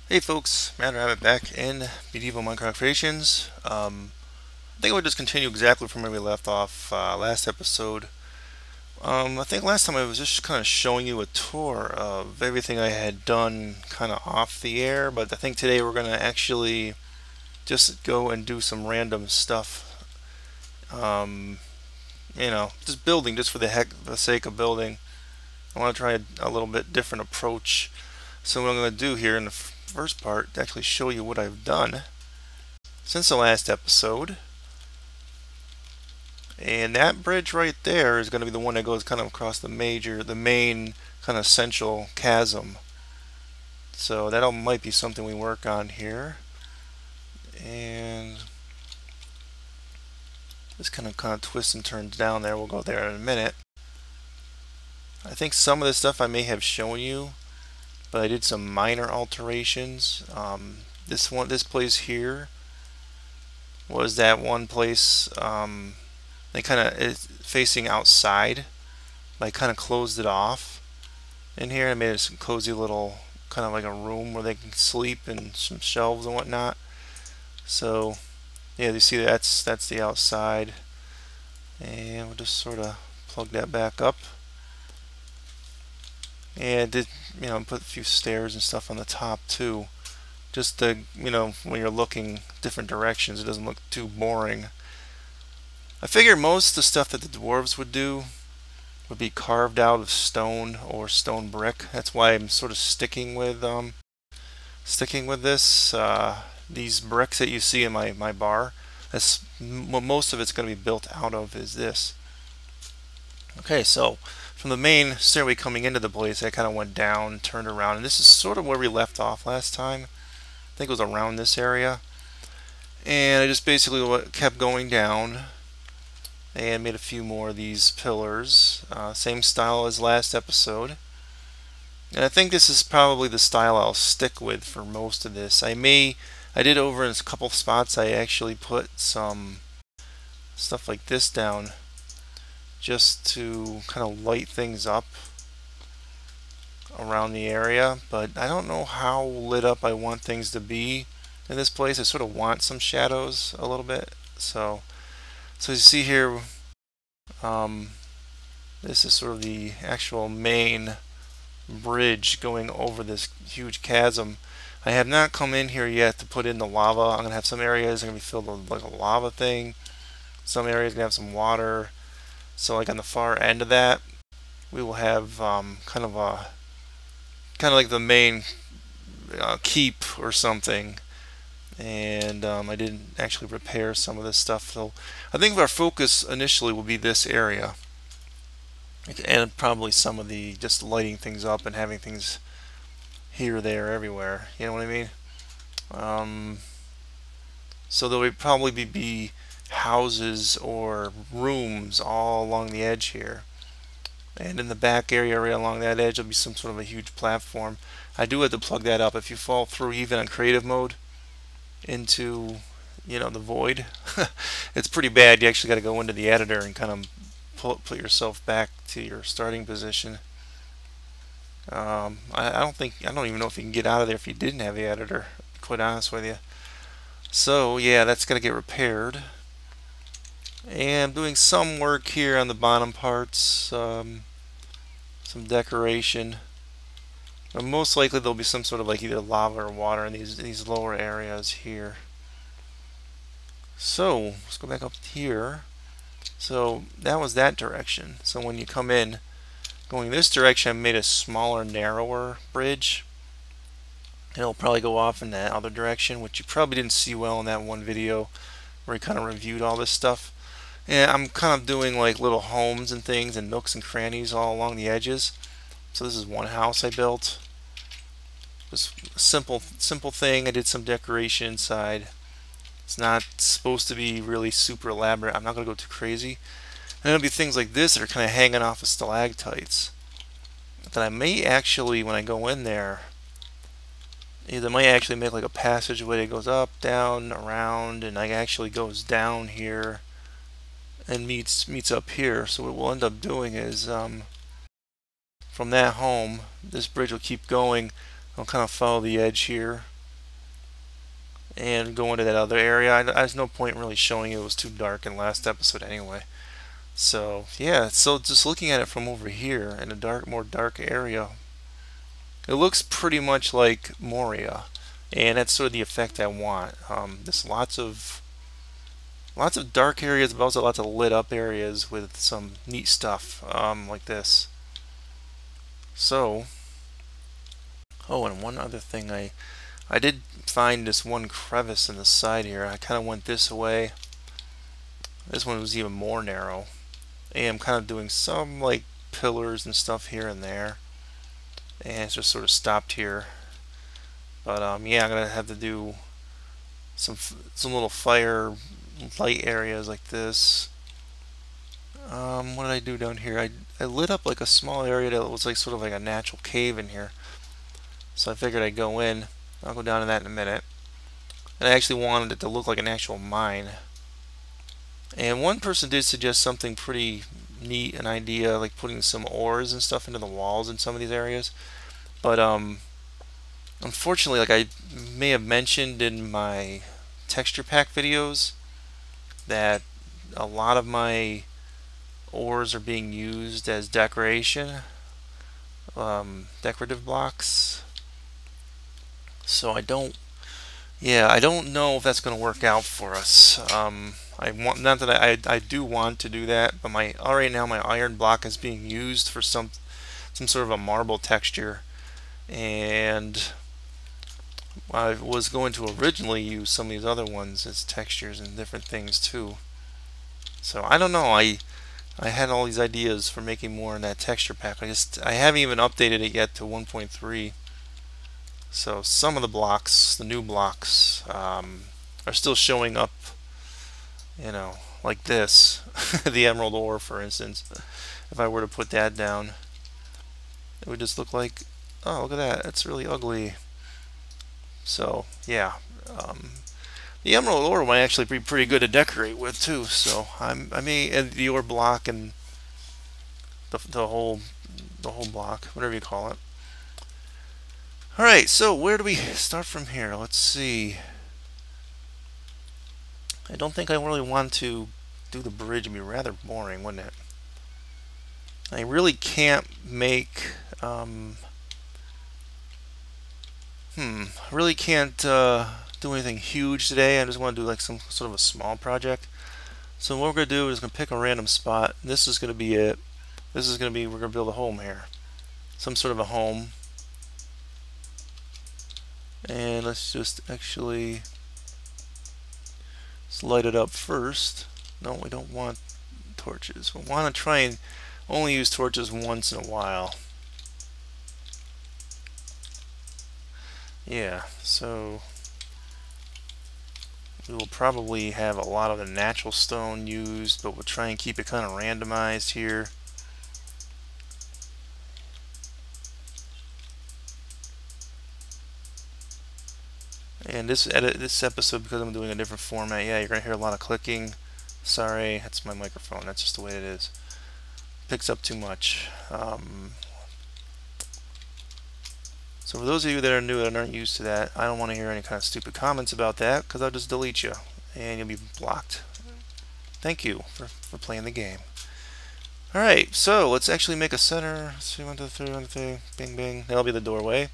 Hey folks, Matt Rabbit back in Medieval Minecraft Creations. I think we'll just continue exactly from where we left off last episode. I think last time I was just kind of showing you a tour of everything I had done kind of off the air, but I think today we're going to actually just go and do some random stuff. Um, just building just for the sake of building. I want to try a little bit different approach. So what I'm going to do here in the first part to actually show you what I've done since the last episode. And that bridge right there is going to be the one that goes kind of across the main kind of central chasm. So that might be something we work on here. And this kind of twists and turns down there. We'll go there in a minute. I think some of the stuff I may have shown you, but I did some minor alterations. This place here was that one place. They kind of is facing outside. I kind of closed it off in here. I made it some cozy little kind of like a room where they can sleep and some shelves and whatnot. So yeah, you see that's the outside, and we'll just sort of plug that back up. And did put a few stairs and stuff on the top too, just to when you're looking different directions, it doesn't look too boring. I figured most of the stuff that the dwarves would do would be carved out of stone or stone brick. That's why I'm sort of sticking with this. These bricks that you see in my bar. That's what most of it's going to be built out of, is this. Okay, so from the main stairway coming into the place, I kind of went down, turned around, and this is sort of where we left off last time. I think it was around this area. And I just basically kept going down and made a few more of these pillars, same style as last episode. And I think this is probably the style I'll stick with for most of this. I did over in a couple spots, I actually put some stuff like this down just to kind of light things up around the area, but I don't know how lit up I want things to be in this place. I sort of want some shadows a little bit. So you see here, this is sort of the actual main bridge going over this huge chasm. I have not come in here yet to put in the lava. I'm going to have some areas that are going to be filled with like a lava thing. Some areas are going to have some water. So like on the far end of that, we will have kind of like the main keep or something. And I didn't actually repair some of this stuff, so I think our focus initially will be this area, and probably some of the just lighting things up and having things here, there, everywhere. You know what I mean? So there will probably be houses or rooms all along the edge here, and in the back area right along that edge will be some sort of a huge platform. I do have to plug that up. If you fall through even on creative mode into the void, it's pretty bad. You actually got to go into the editor and kind of put yourself back to your starting position. I don't even know if you can get out of there if you didn't have the editor, to be quite honest with you. So yeah, that's got to get repaired. And I'm doing some work here on the bottom parts, some decoration. But most likely there'll be some sort of like either lava or water in these lower areas here. So let's go back up here. So that was that direction. So when you come in, going this direction, I made a smaller, narrower bridge. It'll probably go off in that other direction, which you probably didn't see well in that one video where we kind of reviewed all this stuff. And I'm kind of doing like little homes and things and nooks and crannies all along the edges. So this is one house I built. Just a simple thing. I did some decoration inside. It's not supposed to be really super elaborate. I'm not going to go too crazy. And there'll be things like this that are kind of hanging off of stalactites that I may actually, when I go in there, either might actually make like a passageway that goes up, down, around, and like actually goes down here and meets up here. So what we'll end up doing is from that home, this bridge will keep going. I'll kind of follow the edge here and go into that other area. There's no point in really showing you, it was too dark in last episode anyway. So yeah, so just looking at it from over here in a more dark area, it looks pretty much like Moria, and that's sort of the effect I want. There's lots of dark areas, but also lots of lit up areas with some neat stuff like this. So, oh, and one other thing, I did find this one crevice in the side here. I kind of went this way. This one was even more narrow. And I'm kind of doing some like pillars and stuff here and there. And it's just sort of stopped here. But yeah, I'm gonna have to do some little fire light areas like this. What did I do down here? I lit up like a small area that was like sort of like a natural cave in here. So I figured I'd go in. I'll go down to that in a minute. And I actually wanted it to look like an actual mine. And one person did suggest something pretty neat, an idea like putting some ores and stuff into the walls in some of these areas. But unfortunately, like I may have mentioned in my texture pack videos, that a lot of my ores are being used as decoration, decorative blocks. So I don't know if that's going to work out for us. I want, not that I do want to do that, but right now my iron block is being used for some sort of a marble texture, and I was going to originally use some of these other ones as textures and different things too. So I don't know. I had all these ideas for making more in that texture pack. I haven't even updated it yet to 1.3. So some of the blocks, the new blocks, are still showing up, you know, like this. The emerald ore, for instance. If I were to put that down, it would just look like, oh, look at that. It's really ugly. So, yeah. The emerald ore might actually be pretty good to decorate with, too. So, I may add the ore block and the whole block, whatever you call it. Alright, so where do we start from here? Let's see. I don't think I really want to do the bridge. It'd be rather boring, wouldn't it? I really can't make... I really can't do anything huge today. I just want to do like some sort of a small project. So what we're going to do is going to pick a random spot. This is going to be it. This is going to be, we're going to build a home here. Some sort of a home. And let's just actually light it up first. No, we don't want torches. We want to try and only use torches once in a while. Yeah, so we will probably have a lot of the natural stone used, but we'll try and keep it kind of randomized here. And this episode, because I'm doing a different format, yeah, you're going to hear a lot of clicking. Sorry, that's my microphone. That's just the way it is. Picks up too much. So for those of you that are new and aren't used to that, I don't want to hear any kind of stupid comments about that, because I'll just delete you, and you'll be blocked. Thank you for playing the game. Alright, so let's actually make a center. Let's see, 1, 2, 3, 1, 2, 3, bing, bing. That'll be the doorway.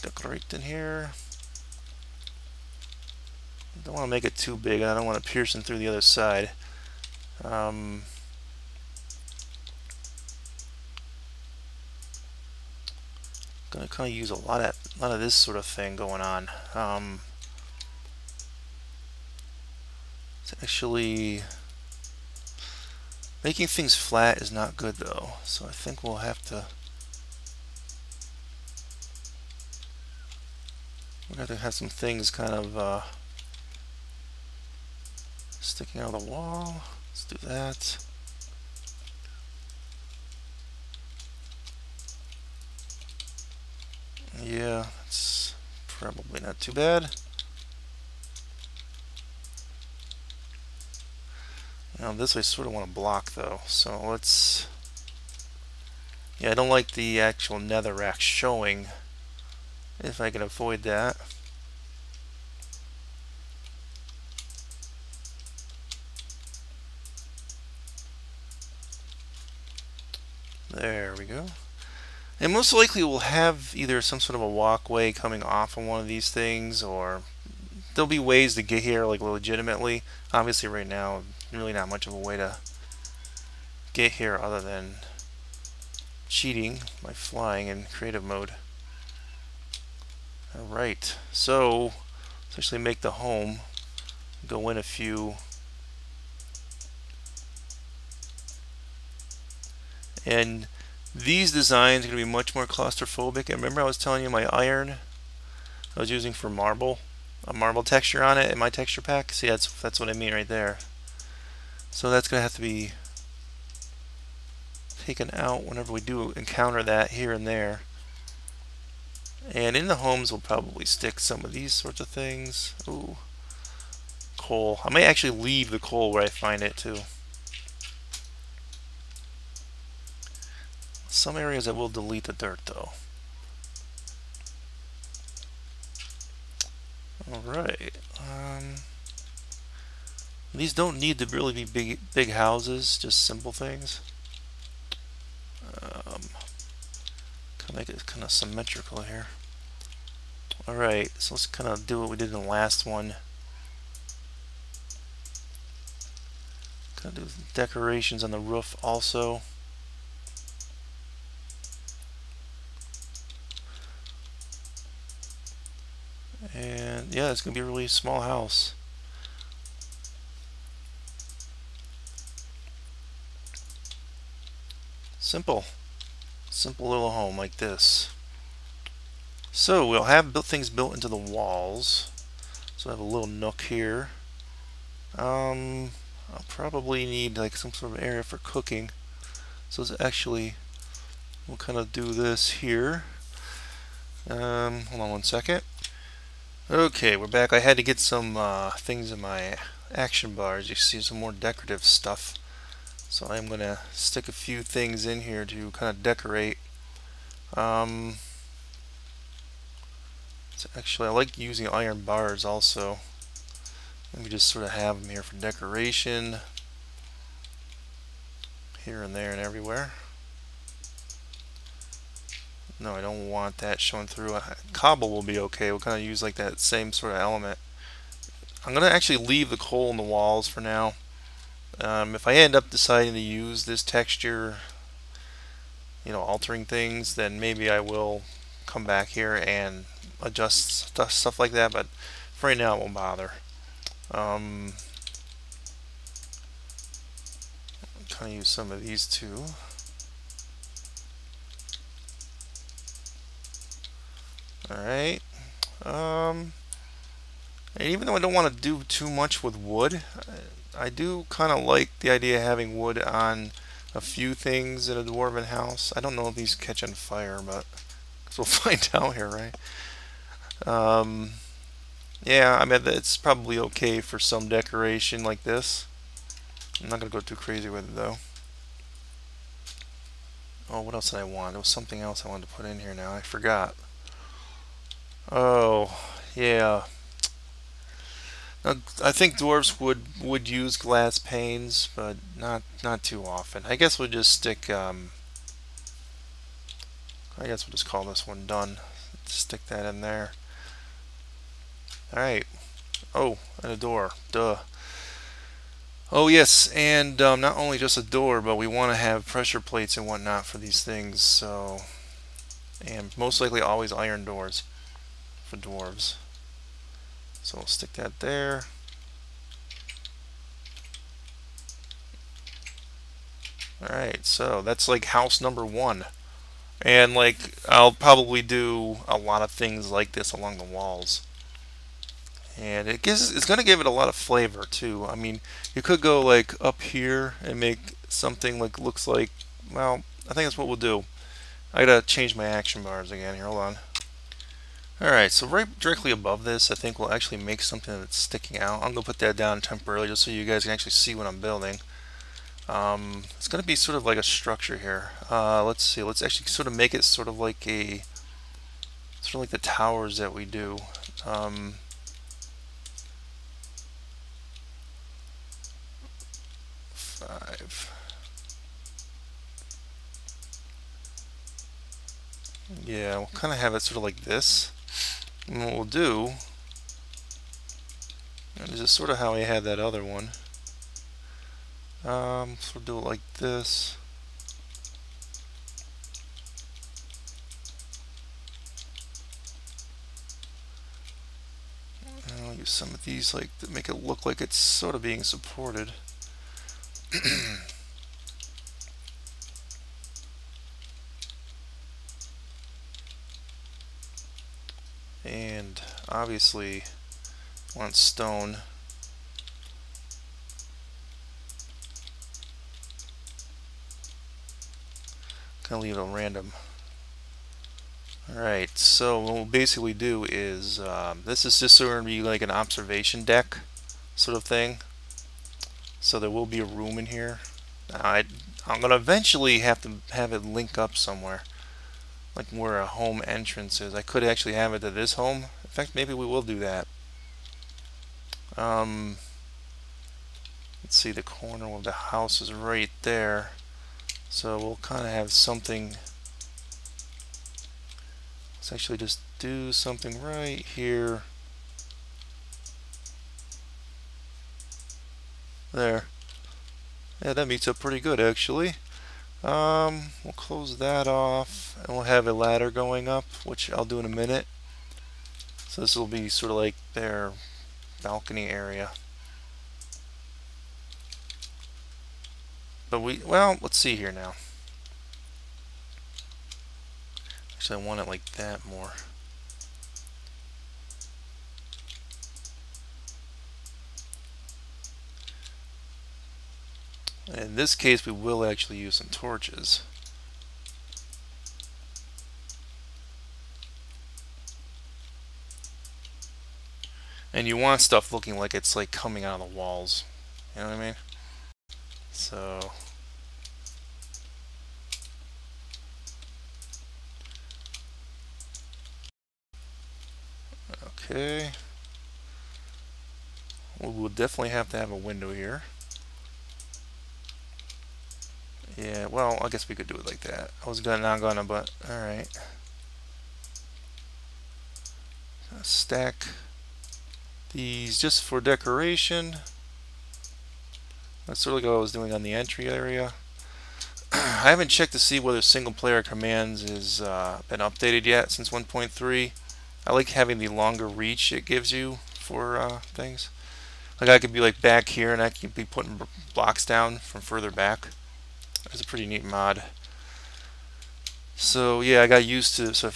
Decorate in here. Don't want to make it too big, and I don't want to pierce in through the other side. Gonna kind of use a lot of this sort of thing going on. It's actually making things flat is not good though, so I think we'll have to. We're going to have some things kind of sticking out of the wall. Let's do that. Yeah, it's probably not too bad. Now this I sort of want to block though, so let's. Yeah, I don't like the actual netherrack showing. If I can avoid that. There we go. And most likely we'll have either some sort of a walkway coming off of one of these things, or there'll be ways to get here like legitimately. Obviously right now, really not much of a way to get here other than cheating by flying in creative mode. Alright, so let's actually make the home. Go in a few. And these designs are going to be much more claustrophobic. And remember I was telling you my iron I was using for marble, a marble texture on it in my texture pack? See, that's what I mean right there. So that's going to have to be taken out whenever we do encounter that here and there. And in the homes we'll probably stick some of these sorts of things. Ooh, coal. I may actually leave the coal where I find it too. Some areas I will delete the dirt though. Alright. These don't need to really be big houses, just simple things. Can make it kind of symmetrical here. Alright, so let's kind of do what we did in the last one. Kind of do decorations on the roof also. And yeah, it's going to be a really small house. Simple little home like this. So we'll have things built into the walls. So I have a little nook here. I'll probably need like some sort of area for cooking. So it's actually, we'll kind of do this here. Hold on one second. Okay, we're back. I had to get some things in my action bars. You see some more decorative stuff. So I'm going to stick a few things in here to kind of decorate. So actually, I like using iron bars also. Let me just sort of have them here for decoration. Here and there and everywhere. No, I don't want that showing through. Cobble will be okay. We'll kind of use like that same sort of element. I'm going to actually leave the coal in the walls for now. If I end up deciding to use this texture, you know, altering things, then maybe I will come back here and adjust stuff like that, but for right now it won't bother. Kind of use some of these too. Alright. And even though I don't want to do too much with wood, I do kind of like the idea of having wood on a few things in a dwarven house. I don't know if these catch on fire, but we'll find out here, right? Yeah, I mean, it's probably okay for some decoration like this. I'm not going to go too crazy with it though. Oh, what else did I want? There was something else I wanted to put in here now. I forgot. Oh, yeah. Now, I think dwarves would use glass panes, but not too often. I guess we'll just stick. I guess we'll just call this one done. Stick that in there. All right. Oh, and a door. Duh. Oh yes, and not only just a door, but we want to have pressure plates and whatnot for these things. So, and most likely always iron doors for dwarves. So we'll stick that there. Alright, so that's like house number 1. And like I'll probably do a lot of things like this along the walls. And it's going to give it a lot of flavor too. I mean, you could go like up here and make something like looks like, well, I think that's what we'll do. I gotta change my action bars again here, hold on. Alright, so right directly above this, I think we'll actually make something that's sticking out. I'm going to put that down temporarily just so you guys can actually see what I'm building. It's going to be sort of like a structure here. Let's see, let's actually sort of make it sort of like the towers that we do. 5. Yeah, we'll kind of have it sort of like this. And what we'll do, and this is sort of how we had that other one. So we'll do it like this. And I'll use some of these like to make it look like it's sort of being supported. And obviously want stone. Gonna leave it on random. Alright, so what we'll basically do is this is just sort of be like an observation deck sort of thing. So there will be a room in here. I'm gonna eventually have to have it link up somewhere, like where a home entrance is. I could actually have it to this home. In fact, maybe we will do that. Let's see, the corner of the house is right there, so we'll kind of have something. Let's actually just do something right here. There. Yeah, that meets up pretty good actually. We'll close that off and we'll have a ladder going up, which I'll do in a minute. So this will be sort of like their balcony area. But well, let's see here now. Actually, I want it like that more. In this case, we will actually use some torches. And you want stuff looking like it's like coming out of the walls. You know what I mean? So okay. We'll definitely have to have a window here. Yeah, well, I guess we could do it like that. I was not gonna, but alright. Stack these just for decoration. That's sort of like what I was doing on the entry area. I haven't checked to see whether single player commands has been updated yet since 1.3. I like having the longer reach it gives you for things. Like I could be like back here and I could be putting blocks down from further back. It's a pretty neat mod. So yeah, I got used to it, so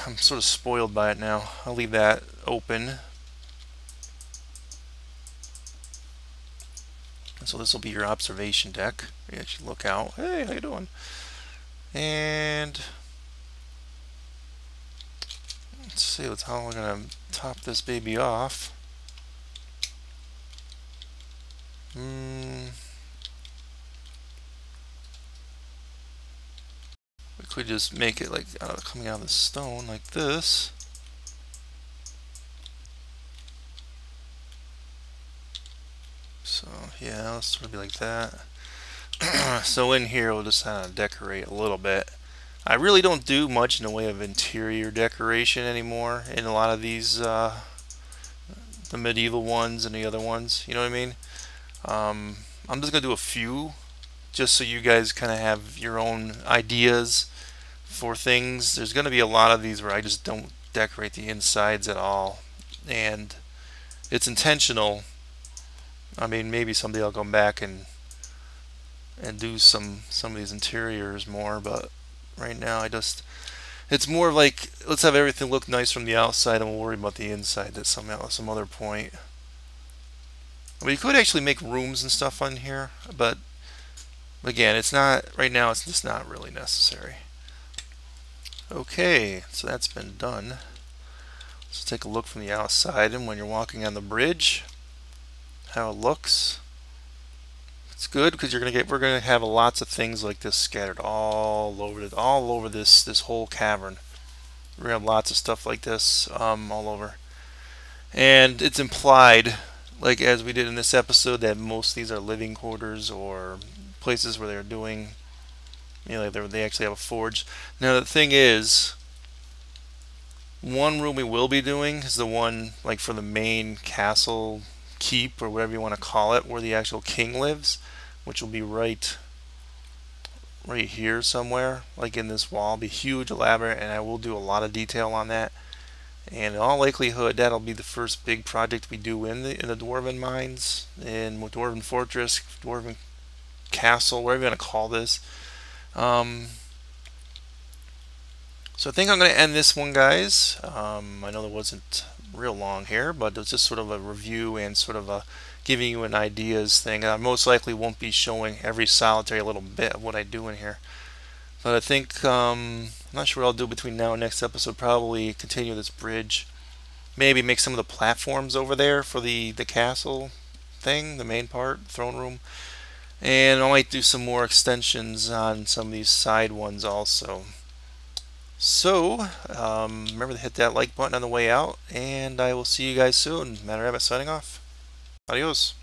I'm sort of spoiled by it now. I'll leave that open. So this will be your observation deck. You actually look out. Hey, how you doing? And let's see, that's how we're gonna top this baby off. We could just make it like coming out of the stone like this. So yeah, let's sort of be like that. So in here we'll just decorate a little bit. I really don't do much in the way of interior decoration anymore in a lot of these the medieval ones and the other ones, you know what I mean? I'm just gonna do a few just so you guys kind of have your own ideas for things. There's gonna be a lot of these where I just don't decorate the insides at all, and it's intentional. I mean, maybe someday I'll go back and do some of these interiors more, but right now it's more like let's have everything look nice from the outside and we'll worry about the inside at some other point. Well, you could actually make rooms and stuff on here, but again, it's not right now. It's just not really necessary. Okay, so that's been done. Let's take a look from the outside, and when you're walking on the bridge, how it looks. It's good because we're gonna have lots of things like this scattered all over this whole cavern. We're gonna have lots of stuff like this all over, and it's implied, like as we did in this episode, that most of these are living quarters or places where they're doing, you know, they actually have a forge. Now the thing is, One room we will be doing is the one like for the main castle keep, or whatever you want to call it, where the actual king lives, which will be right here somewhere, like in this wall. It'll be huge, elaborate, and I will do a lot of detail on that. And in all likelihood, that'll be the first big project we do in the Dwarven Mines, in Dwarven Fortress, Dwarven Castle, whatever you want to call this. So I think I'm going to end this one, guys. I know that wasn't real long here, but it's just sort of a review and sort of a giving you an ideas thing. I most likely won't be showing every solitary little bit of what I do in here. But I think, I'm not sure what I'll do between now and next episode. Probably continue this bridge. Maybe make some of the platforms over there for the castle thing, the main part, throne room. And I might do some more extensions on some of these side ones also. So, remember to hit that like button on the way out, and I will see you guys soon. Matter Rabbit signing off. Adios.